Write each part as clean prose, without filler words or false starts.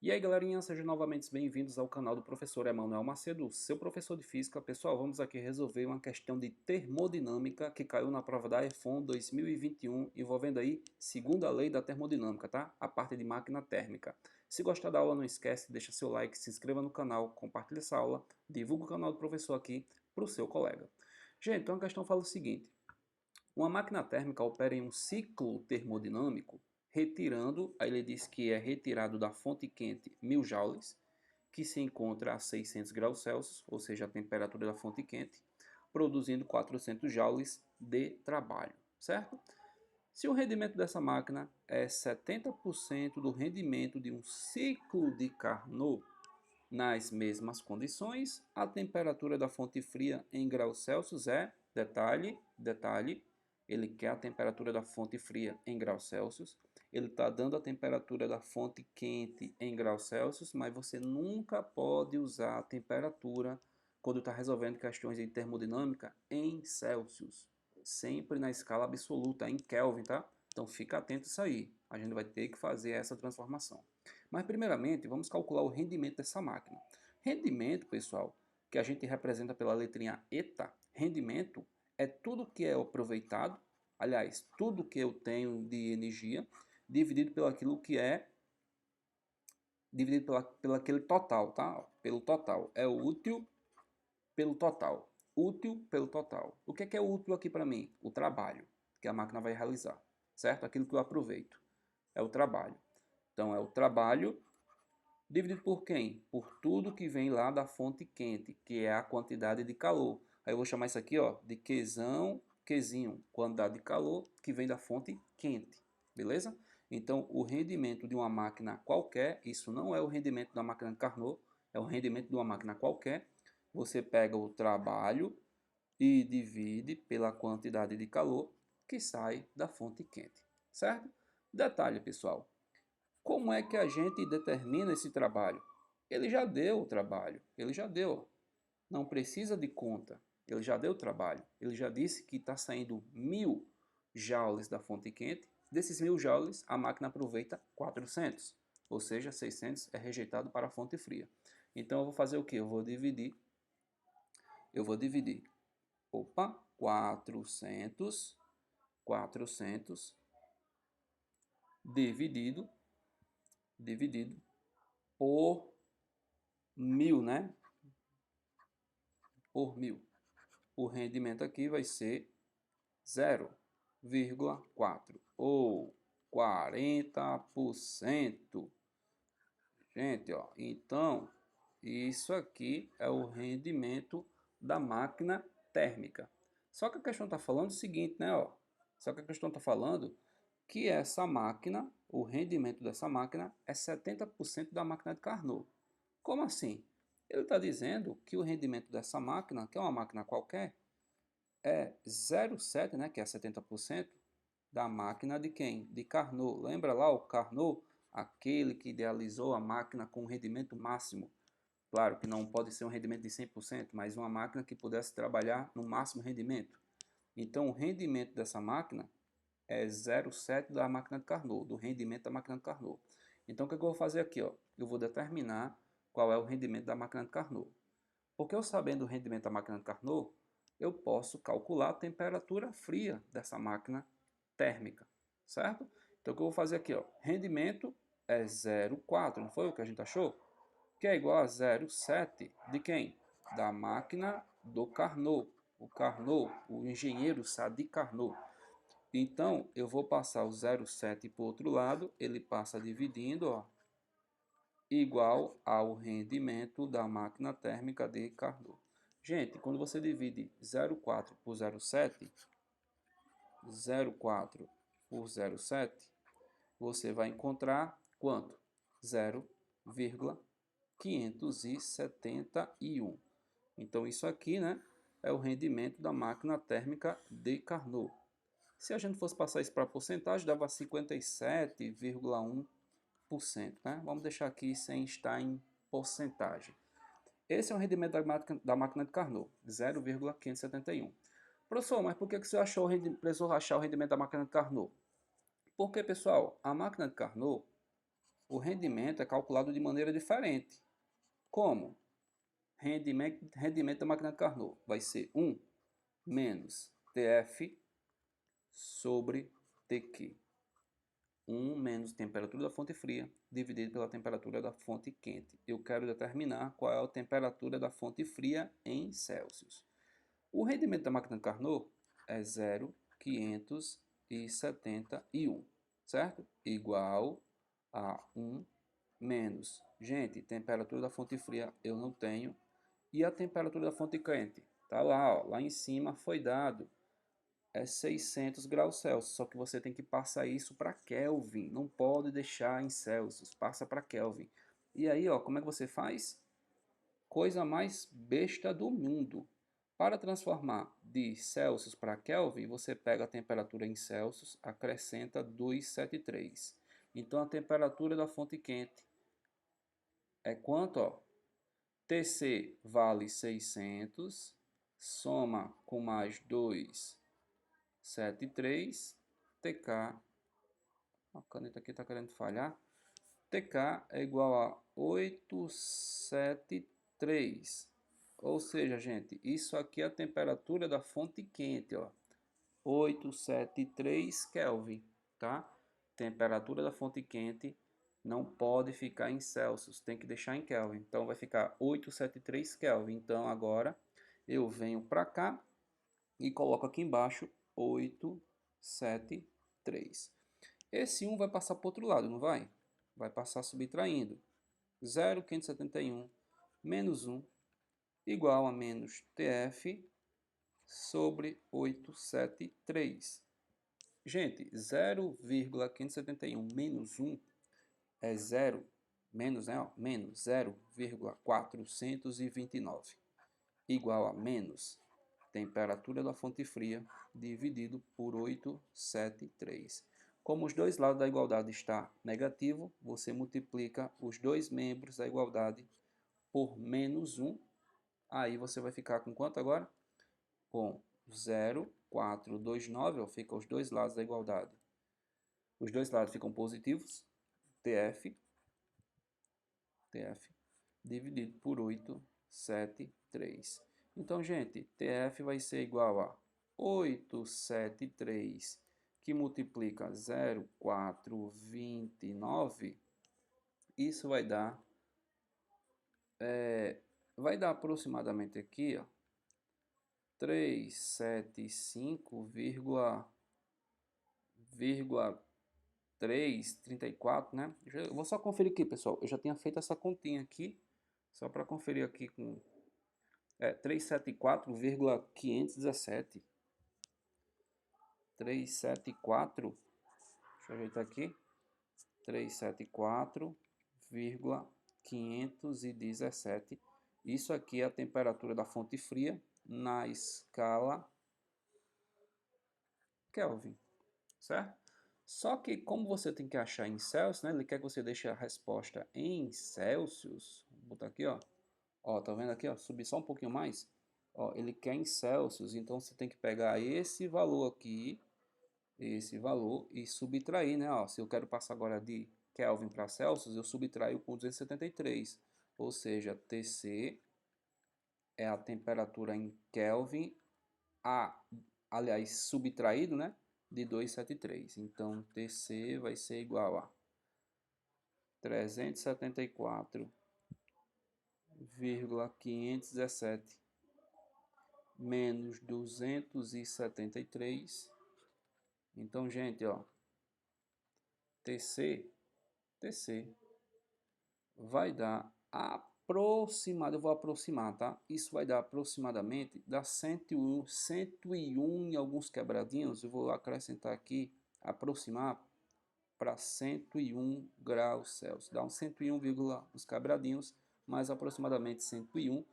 E aí, galerinha, sejam novamente bem-vindos ao canal do professor Emanuel Macedo, seu professor de física. Pessoal, vamos aqui resolver uma questão de termodinâmica que caiu na prova da EFON 2021, envolvendo aí segunda lei da termodinâmica, tá? A parte de máquina térmica. Se gostar da aula, não esquece, deixa seu like, se inscreva no canal, compartilhe essa aula, divulga o canal do professor aqui para o seu colega. Gente, então a questão fala o seguinte: uma máquina térmica opera em um ciclo termodinâmico, retirando, aí ele diz que é retirado da fonte quente 1000 joules, que se encontra a 600 graus Celsius, ou seja, a temperatura da fonte quente, produzindo 400 joules de trabalho, certo? Se o rendimento dessa máquina é 70% do rendimento de um ciclo de Carnot nas mesmas condições, a temperatura da fonte fria em graus Celsius é, detalhe, ele quer a temperatura da fonte fria em graus Celsius, ele está dando a temperatura da fonte quente em graus Celsius, mas você nunca pode usar a temperatura quando está resolvendo questões de termodinâmica em Celsius. Sempre na escala absoluta, em Kelvin, tá? Então fica atento a isso aí. A gente vai ter que fazer essa transformação. Mas primeiramente, vamos calcular o rendimento dessa máquina. Rendimento, pessoal, que a gente representa pela letrinha eta, rendimento é tudo que é aproveitado, aliás, tudo que eu tenho de energia, dividido pelo aquilo que é, dividido pelo aquele total, tá? Pelo total. É o útil pelo total. Útil pelo total. O que é útil aqui para mim? O trabalho que a máquina vai realizar, certo? Aquilo que eu aproveito é o trabalho. Então, é o trabalho dividido por quem? Por tudo que vem lá da fonte quente, que é a quantidade de calor. Aí eu vou chamar isso aqui, ó, de Qzão, Qzinho, quantidade de calor que vem da fonte quente, beleza? Então, o rendimento de uma máquina qualquer, isso não é o rendimento da máquina de Carnot, é o rendimento de uma máquina qualquer. Você pega o trabalho e divide pela quantidade de calor que sai da fonte quente, certo? Detalhe, pessoal, como é que a gente determina esse trabalho? Ele já deu o trabalho, ele já deu. Não precisa de conta, ele já deu o trabalho. Ele já disse que está saindo 1000 joules da fonte quente. Desses 1000 joules, a máquina aproveita 400, ou seja, 600 é rejeitado para a fonte fria. Então eu vou fazer o que? Eu vou dividir, opa, 400 dividido por 1000, né? Por 1000. O rendimento aqui vai ser 0,4 ou 40%. Gente, ó, então isso aqui é o rendimento da máquina térmica. Só que a questão está falando o seguinte, né? Ó, só que a questão está falando que essa máquina, o rendimento dessa máquina é 70% da máquina de Carnot. Como assim? Ele está dizendo que o rendimento dessa máquina, que é uma máquina qualquer, é 0,7, né, que é 70% da máquina de quem? De Carnot. Lembra lá o Carnot? Aquele que idealizou a máquina com rendimento máximo. Claro que não pode ser um rendimento de 100%, mas uma máquina que pudesse trabalhar no máximo rendimento. Então, o rendimento dessa máquina é 0,7 da máquina de Carnot, do rendimento da máquina de Carnot. Então, o que eu vou fazer aqui? Ó? Eu vou determinar qual é o rendimento da máquina de Carnot. Porque eu sabendo o rendimento da máquina de Carnot, eu posso calcular a temperatura fria dessa máquina térmica, certo? Então, o que eu vou fazer aqui? Ó? Rendimento é 0,4, não foi o que a gente achou? Que é igual a 0,7 de quem? Da máquina do Carnot. O Carnot, o engenheiro Sadi Carnot. Então, eu vou passar o 0,7 para o outro lado, ele passa dividindo, ó, igual ao rendimento da máquina térmica de Carnot. Gente, quando você divide 0,4 por 0,7, 0,4 por 0,7, você vai encontrar quanto? 0,571. Então, isso aqui, né, é o rendimento da máquina térmica de Carnot. Se a gente fosse passar isso para porcentagem, dava 57,1%, né? Vamos deixar aqui sem estar em porcentagem. Esse é o rendimento da máquina de Carnot, 0,571. Professor, mas por que você precisou achar o rendimento da máquina de Carnot? Porque, pessoal, a máquina de Carnot, o rendimento é calculado de maneira diferente. Como? Rendimento da máquina de Carnot vai ser 1 menos TF sobre TQ. 1 menos temperatura da fonte fria dividido pela temperatura da fonte quente. Eu quero determinar qual é a temperatura da fonte fria em Celsius. O rendimento da máquina de Carnot é 0,571, certo? Igual a 1 menos. Gente, temperatura da fonte fria eu não tenho. E a temperatura da fonte quente? Tá lá, ó, lá em cima foi dado. É 600 graus Celsius, só que você tem que passar isso para Kelvin. Não pode deixar em Celsius, passa para Kelvin. E aí, ó, como é que você faz? Coisa mais besta do mundo. Para transformar de Celsius para Kelvin, você pega a temperatura em Celsius, acrescenta 273. Então a temperatura da fonte quente é quanto? Ó? TC vale 600, soma com mais 273, TK, a caneta aqui está querendo falhar, TK é igual a 873. Ou seja, gente, isso aqui é a temperatura da fonte quente, ó, 873 Kelvin, tá? Temperatura da fonte quente não pode ficar em Celsius, tem que deixar em Kelvin. Então vai ficar 873 Kelvin. Então agora eu venho para cá e coloco aqui embaixo 873. Esse 1 vai passar para o outro lado, não vai? Vai passar subtraindo. 0,571 menos 1 igual a menos TF sobre 873. Gente, 0,571 menos 1 é 0, menos, né, ó, menos 0,429, igual a menos temperatura da fonte fria dividido por 873. Como os dois lados da igualdade está negativo, você multiplica os dois membros da igualdade por menos 1. Aí você vai ficar com quanto agora? Com 0,429, ó, fica os dois lados da igualdade. Os dois lados ficam positivos, TF dividido por 873. Então, gente, TF vai ser igual a 873, que multiplica 0,429. Isso vai dar aproximadamente aqui, ó, 334, né? Eu vou só conferir aqui, pessoal. Eu já tinha feito essa continha aqui, só para conferir aqui com 374,517. 374, deixa eu ajeitar aqui. 374,517. Isso aqui é a temperatura da fonte fria na escala Kelvin, certo? Só que como você tem que achar em Celsius, né? Ele quer que você deixe a resposta em Celsius. Vou botar aqui, ó. Ó, tá vendo aqui, ó? Subir só um pouquinho mais. Ó, ele quer em Celsius, então você tem que pegar esse valor aqui, esse valor, e subtrair, né? Ó, se eu quero passar agora de Kelvin para Celsius, eu subtraio com 273. Ou seja, TC é a temperatura em Kelvin, aliás, subtraído, né? De 273. Então, TC vai ser igual a 374,517 menos 273. Então, gente, ó, TC vai dar aproximado, eu vou aproximar, tá? Isso vai dar aproximadamente, dá 101 em alguns quebradinhos, eu vou acrescentar aqui, aproximar para 101 graus Celsius. Dá uns 101, uns quebradinhos, mais aproximadamente 101.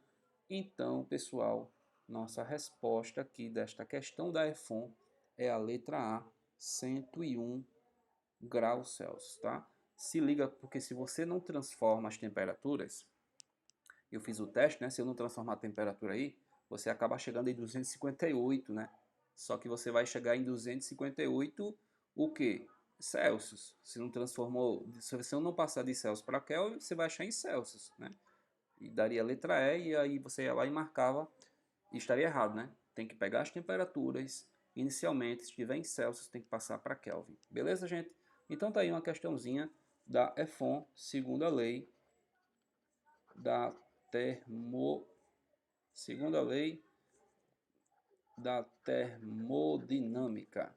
Então, pessoal, nossa resposta aqui desta questão da EFON é a letra A, 101 graus Celsius, tá? Se liga, porque se você não transforma as temperaturas, eu fiz o teste, né? Se eu não transformar a temperatura aí, você acaba chegando em 258, né? Só que você vai chegar em 258, o quê? Celsius. Se não transformou, se você não passar de Celsius para Kelvin, você vai achar em Celsius, né? E daria a letra E e aí você ia lá e marcava e estaria errado, né? Tem que pegar as temperaturas inicialmente, se estiver em Celsius, tem que passar para Kelvin. Beleza, gente? Então tá aí uma questãozinha da EFON, segunda lei da termo segunda lei da termodinâmica.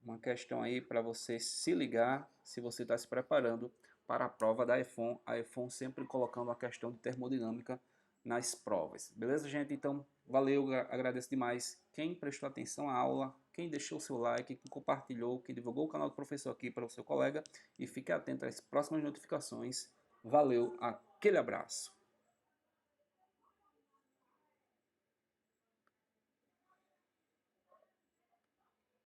Uma questão aí para você se ligar se você está se preparando para a prova da EFON. A EFON sempre colocando a questão de termodinâmica nas provas. Beleza, gente? Então, valeu, agradeço demais quem prestou atenção à aula, quem deixou o seu like, quem compartilhou, quem divulgou o canal do professor aqui para o seu colega e fique atento às próximas notificações. Valeu, aquele abraço.